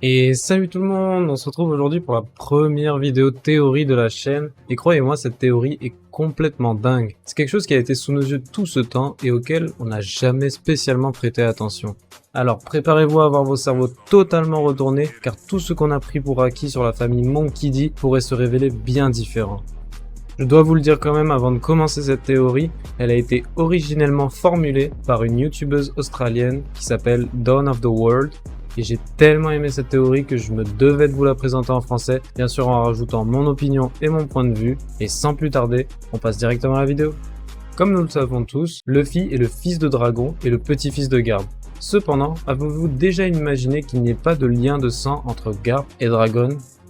Et salut tout le monde, on se retrouve aujourd'hui pour la première vidéo théorie de la chaîne. Et croyez-moi, cette théorie est complètement dingue. C'est quelque chose qui a été sous nos yeux tout ce temps et auquel on n'a jamais spécialement prêté attention. Alors préparez-vous à avoir vos cerveaux totalement retournés, car tout ce qu'on a pris pour acquis sur la famille Monkey D pourrait se révéler bien différent. Je dois vous le dire quand même avant de commencer cette théorie, elle a été originellement formulée par une youtubeuse australienne qui s'appelle Dawn of the World. Et j'ai tellement aimé cette théorie que je me devais de vous la présenter en français, bien sûr en rajoutant mon opinion et mon point de vue. Et sans plus tarder, on passe directement à la vidéo. Comme nous le savons tous, Luffy est le fils de Dragon et le petit-fils de Garp. Cependant, avez-vous déjà imaginé qu'il n'y ait pas de lien de sang entre Garp et Dragon?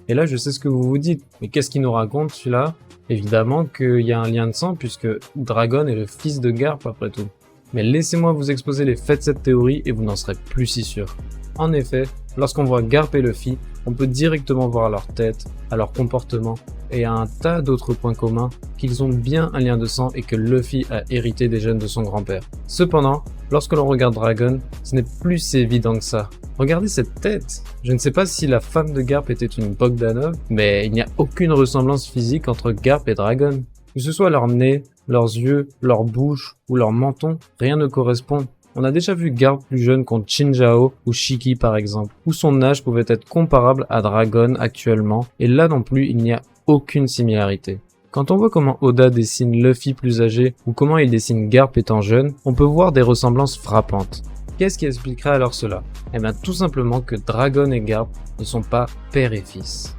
Et là, je sais ce que vous vous dites, mais qu'est-ce qu'il nous raconte celui-là? Évidemment qu'il y a un lien de sang puisque Dragon est le fils de Garp après tout. Mais laissez-moi vous exposer les faits de cette théorie et vous n'en serez plus si sûr. En effet, lorsqu'on voit Garp et Luffy, on peut directement voir à leur tête, à leur comportement et à un tas d'autres points communs qu'ils ont bien un lien de sang et que Luffy a hérité des gènes de son grand-père. Cependant, lorsque l'on regarde Dragon, ce n'est plus si évident que ça. Regardez cette tête! Je ne sais pas si la femme de Garp était une Bogdanov, mais il n'y a aucune ressemblance physique entre Garp et Dragon. Que ce soit leur nez, leurs yeux, leur bouche ou leur menton, rien ne correspond. On a déjà vu Garp plus jeune contre Chinjao ou Shiki par exemple, où son âge pouvait être comparable à Dragon actuellement, et là non plus il n'y a aucune similarité. Quand on voit comment Oda dessine Luffy plus âgé ou comment il dessine Garp étant jeune, on peut voir des ressemblances frappantes. Qu'est-ce qui expliquerait alors cela? Eh bien tout simplement que Dragon et Garp ne sont pas père et fils.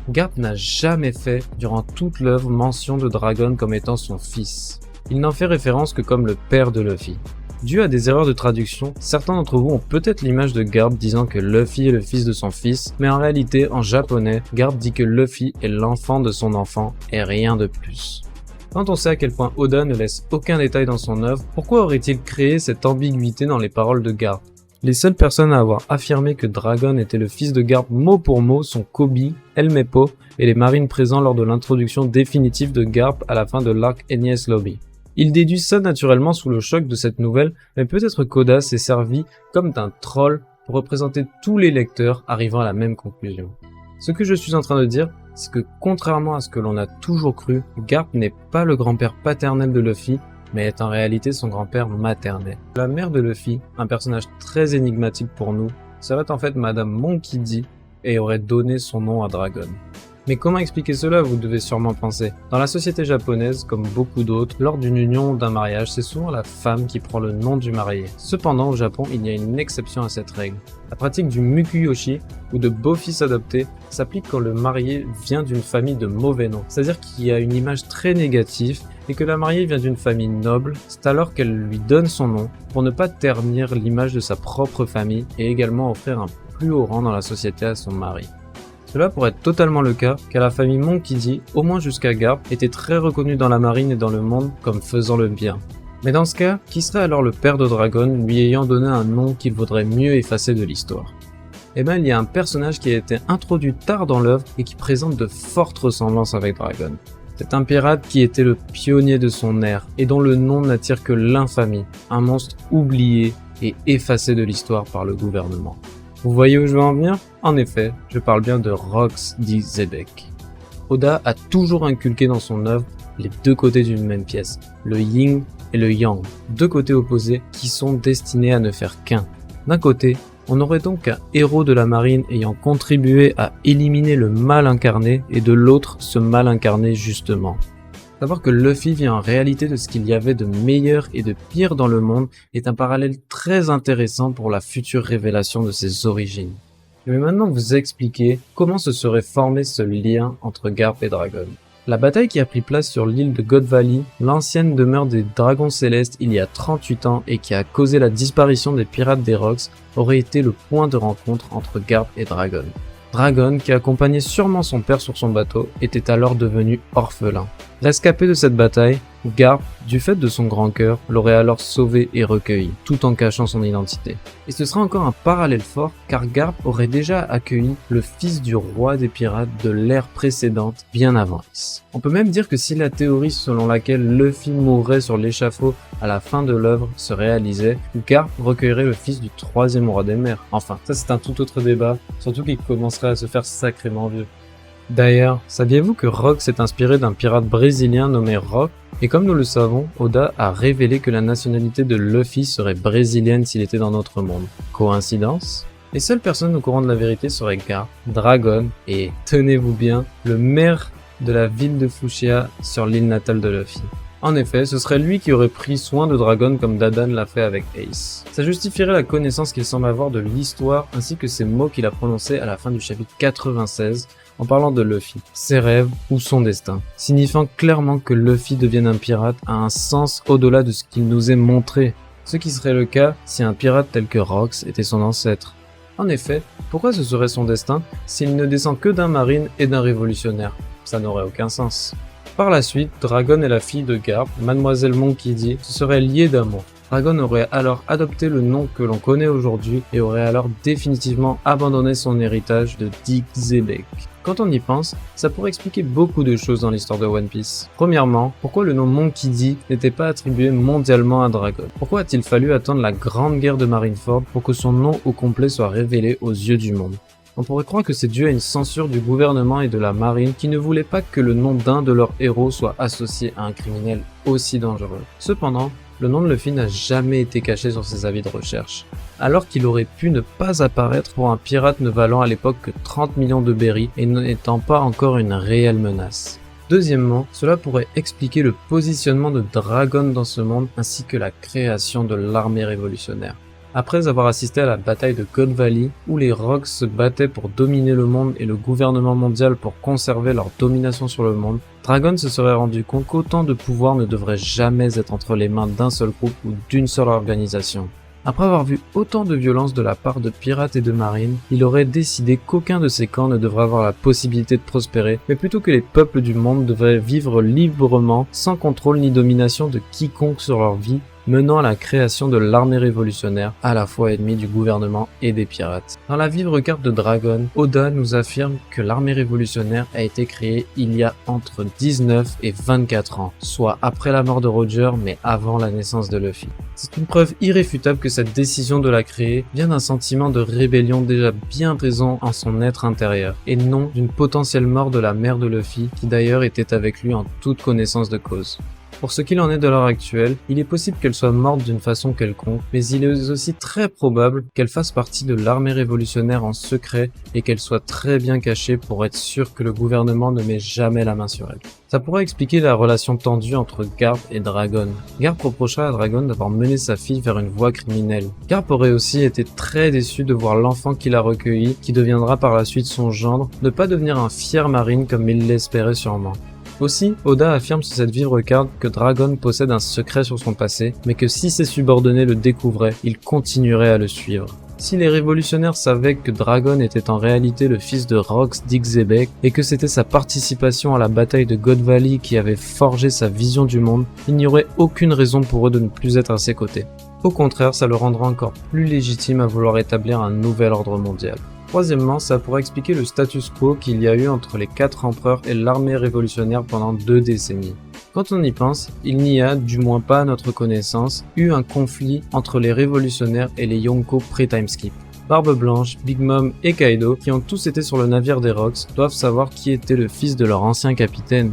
Garp n'a jamais fait, durant toute l'œuvre, mention de Dragon comme étant son fils. Il n'en fait référence que comme le père de Luffy. Dû à des erreurs de traduction, certains d'entre vous ont peut-être l'image de Garp disant que Luffy est le fils de son fils, mais en réalité, en japonais, Garp dit que Luffy est l'enfant de son enfant, et rien de plus. Quand on sait à quel point Oda ne laisse aucun détail dans son œuvre, pourquoi aurait-il créé cette ambiguïté dans les paroles de Garp? Les seules personnes à avoir affirmé que Dragon était le fils de Garp mot pour mot sont Koby, Elmepo et les marines présents lors de l'introduction définitive de Garp à la fin de l'arc Enies Lobby. Il déduit ça naturellement sous le choc de cette nouvelle, mais peut-être qu'Oda s'est servi comme d'un troll pour représenter tous les lecteurs arrivant à la même conclusion. Ce que je suis en train de dire, c'est que contrairement à ce que l'on a toujours cru, Garp n'est pas le grand-père paternel de Luffy, mais est en réalité son grand-père maternel. La mère de Luffy, un personnage très énigmatique pour nous, serait en fait Madame Monkey D et aurait donné son nom à Dragon. Mais comment expliquer cela, vous devez sûrement penser. Dans la société japonaise, comme beaucoup d'autres, lors d'une union ou d'un mariage, c'est souvent la femme qui prend le nom du marié. Cependant, au Japon, il y a une exception à cette règle. La pratique du mukuyoshi, ou de beau-fils adopté, s'applique quand le marié vient d'une famille de mauvais nom. C'est-à-dire qu'il y a une image très négative et que la mariée vient d'une famille noble, c'est alors qu'elle lui donne son nom pour ne pas ternir l'image de sa propre famille et également offrir un plus haut rang dans la société à son mari. Cela pourrait être totalement le cas, car la famille Monkey D, au moins jusqu'à Garp, était très reconnue dans la marine et dans le monde comme faisant le bien. Mais dans ce cas, qui serait alors le père de Dragon, lui ayant donné un nom qu'il vaudrait mieux effacer de l'histoire? Eh bien, il y a un personnage qui a été introduit tard dans l'œuvre et qui présente de fortes ressemblances avec Dragon. C'est un pirate qui était le pionnier de son ère, et dont le nom n'attire que l'infamie, un monstre oublié et effacé de l'histoire par le gouvernement. Vous voyez où je veux en venir? En effet, je parle bien de Rox D. Zebek. Oda a toujours inculqué dans son œuvre les deux côtés d'une même pièce, le yin et le yang, deux côtés opposés qui sont destinés à ne faire qu'un. D'un côté, on aurait donc un héros de la marine ayant contribué à éliminer le mal incarné et de l'autre ce mal incarné justement. Savoir que Luffy vient en réalité de ce qu'il y avait de meilleur et de pire dans le monde est un parallèle très intéressant pour la future révélation de ses origines. Je vais maintenant vous expliquer comment se serait formé ce lien entre Garp et Dragon. La bataille qui a pris place sur l'île de God Valley, l'ancienne demeure des Dragons Célestes il y a 38 ans et qui a causé la disparition des pirates des Rocks, aurait été le point de rencontre entre Garp et Dragon. Dragon, qui accompagnait sûrement son père sur son bateau, était alors devenu orphelin. Rescapé de cette bataille, où Garp, du fait de son grand cœur, l'aurait alors sauvé et recueilli, tout en cachant son identité. Et ce sera encore un parallèle fort, car Garp aurait déjà accueilli le fils du roi des pirates de l'ère précédente, bien avant Ace. On peut même dire que si la théorie selon laquelle Luffy mourrait sur l'échafaud à la fin de l'œuvre se réalisait, Garp recueillerait le fils du troisième roi des mers. Enfin, ça c'est un tout autre débat, surtout qu'il commencerait à se faire sacrément vieux. D'ailleurs, saviez-vous que Rock s'est inspiré d'un pirate brésilien nommé Rock? Et comme nous le savons, Oda a révélé que la nationalité de Luffy serait brésilienne s'il était dans notre monde. Coïncidence? Les seules personnes au courant de la vérité seraient Garp, Dragon et, tenez-vous bien, le maire de la ville de Fushia sur l'île natale de Luffy. En effet, ce serait lui qui aurait pris soin de Dragon comme Dadan l'a fait avec Ace. Ça justifierait la connaissance qu'il semble avoir de l'histoire ainsi que ces mots qu'il a prononcés à la fin du chapitre 96 en parlant de Luffy, ses rêves ou son destin, signifiant clairement que Luffy devienne un pirate a un sens au-delà de ce qu'il nous est montré, ce qui serait le cas si un pirate tel que Rox était son ancêtre. En effet, pourquoi ce serait son destin s'il ne descend que d'un marine et d'un révolutionnaire? Ça n'aurait aucun sens. Par la suite, Dragon et la fille de Garp, Mademoiselle Monkey D, se seraient liés d'amour. Dragon aurait alors adopté le nom que l'on connaît aujourd'hui et aurait alors définitivement abandonné son héritage de Dick Zebek. Quand on y pense, ça pourrait expliquer beaucoup de choses dans l'histoire de One Piece. Premièrement, pourquoi le nom Monkey D n'était pas attribué mondialement à Dragon? Pourquoi a-t-il fallu attendre la grande guerre de Marineford pour que son nom au complet soit révélé aux yeux du monde? On pourrait croire que c'est dû à une censure du gouvernement et de la marine qui ne voulait pas que le nom d'un de leurs héros soit associé à un criminel aussi dangereux. Cependant, le nom de Luffy n'a jamais été caché sur ses avis de recherche, alors qu'il aurait pu ne pas apparaître pour un pirate ne valant à l'époque que 30 millions de berries et n'étant pas encore une réelle menace. Deuxièmement, cela pourrait expliquer le positionnement de Dragon dans ce monde ainsi que la création de l'armée révolutionnaire. Après avoir assisté à la bataille de God Valley, où les Rocks se battaient pour dominer le monde et le gouvernement mondial pour conserver leur domination sur le monde, Dragon se serait rendu compte qu'autant de pouvoir ne devrait jamais être entre les mains d'un seul groupe ou d'une seule organisation. Après avoir vu autant de violence de la part de pirates et de marines, il aurait décidé qu'aucun de ces camps ne devrait avoir la possibilité de prospérer, mais plutôt que les peuples du monde devraient vivre librement, sans contrôle ni domination de quiconque sur leur vie, menant à la création de l'armée révolutionnaire, à la fois ennemie du gouvernement et des pirates. Dans la vivre carte de Dragon, Oda nous affirme que l'armée révolutionnaire a été créée il y a entre 19 et 24 ans, soit après la mort de Roger mais avant la naissance de Luffy. C'est une preuve irréfutable que cette décision de la créer vient d'un sentiment de rébellion déjà bien présent en son être intérieur, et non d'une potentielle mort de la mère de Luffy, qui d'ailleurs était avec lui en toute connaissance de cause. Pour ce qu'il en est de l'heure actuelle, il est possible qu'elle soit morte d'une façon quelconque, mais il est aussi très probable qu'elle fasse partie de l'armée révolutionnaire en secret et qu'elle soit très bien cachée pour être sûr que le gouvernement ne met jamais la main sur elle. Ça pourrait expliquer la relation tendue entre Garp et Dragon. Garp reprochera à Dragon d'avoir mené sa fille vers une voie criminelle. Garp aurait aussi été très déçu de voir l'enfant qu'il a recueilli, qui deviendra par la suite son gendre, ne pas devenir un fier marine comme il l'espérait sûrement. Aussi, Oda affirme sur cette vivre carte que Dragon possède un secret sur son passé, mais que si ses subordonnés le découvraient, ils continueraient à le suivre. Si les révolutionnaires savaient que Dragon était en réalité le fils de Rox Dick Zebek et que c'était sa participation à la bataille de God Valley qui avait forgé sa vision du monde, il n'y aurait aucune raison pour eux de ne plus être à ses côtés. Au contraire, ça le rendra encore plus légitime à vouloir établir un nouvel ordre mondial. Troisièmement, ça pourrait expliquer le status quo qu'il y a eu entre les 4 empereurs et l'armée révolutionnaire pendant 2 décennies. Quand on y pense, il n'y a, du moins pas à notre connaissance, eu un conflit entre les révolutionnaires et les Yonko pré-timeskip. Barbe Blanche, Big Mom et Kaido, qui ont tous été sur le navire des Rocks, doivent savoir qui était le fils de leur ancien capitaine.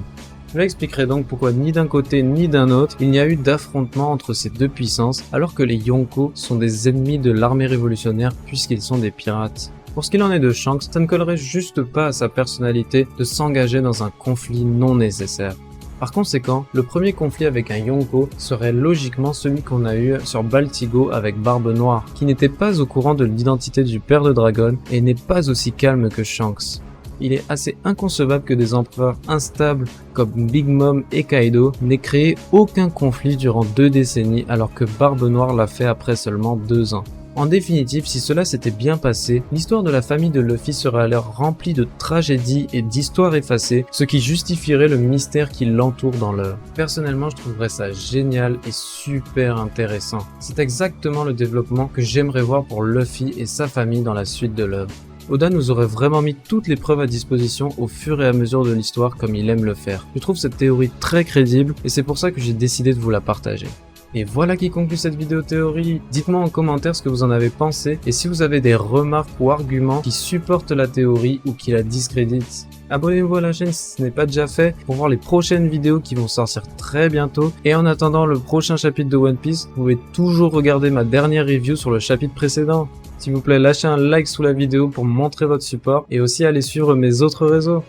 Cela expliquerait donc pourquoi ni d'un côté ni d'un autre, il n'y a eu d'affrontement entre ces deux puissances, alors que les Yonko sont des ennemis de l'armée révolutionnaire puisqu'ils sont des pirates. Pour ce qu'il en est de Shanks, ça ne collerait juste pas à sa personnalité de s'engager dans un conflit non nécessaire. Par conséquent, le premier conflit avec un Yonko serait logiquement celui qu'on a eu sur Baltigo avec Barbe Noire, qui n'était pas au courant de l'identité du père de Dragon et n'est pas aussi calme que Shanks. Il est assez inconcevable que des empereurs instables comme Big Mom et Kaido n'aient créé aucun conflit durant 2 décennies alors que Barbe Noire l'a fait après seulement 2 ans. En définitive, si cela s'était bien passé, l'histoire de la famille de Luffy serait alors remplie de tragédies et d'histoires effacées, ce qui justifierait le mystère qui l'entoure dans l'œuvre. Personnellement, je trouverais ça génial et super intéressant. C'est exactement le développement que j'aimerais voir pour Luffy et sa famille dans la suite de l'œuvre. Oda nous aurait vraiment mis toutes les preuves à disposition au fur et à mesure de l'histoire comme il aime le faire. Je trouve cette théorie très crédible et c'est pour ça que j'ai décidé de vous la partager. Et voilà qui conclut cette vidéo théorie. Dites-moi en commentaire ce que vous en avez pensé et si vous avez des remarques ou arguments qui supportent la théorie ou qui la discréditent. Abonnez-vous à la chaîne si ce n'est pas déjà fait pour voir les prochaines vidéos qui vont sortir très bientôt. Et en attendant le prochain chapitre de One Piece, vous pouvez toujours regarder ma dernière review sur le chapitre précédent. S'il vous plaît, lâchez un like sous la vidéo pour montrer votre support et aussi allez suivre mes autres réseaux.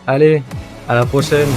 Allez, à la prochaine!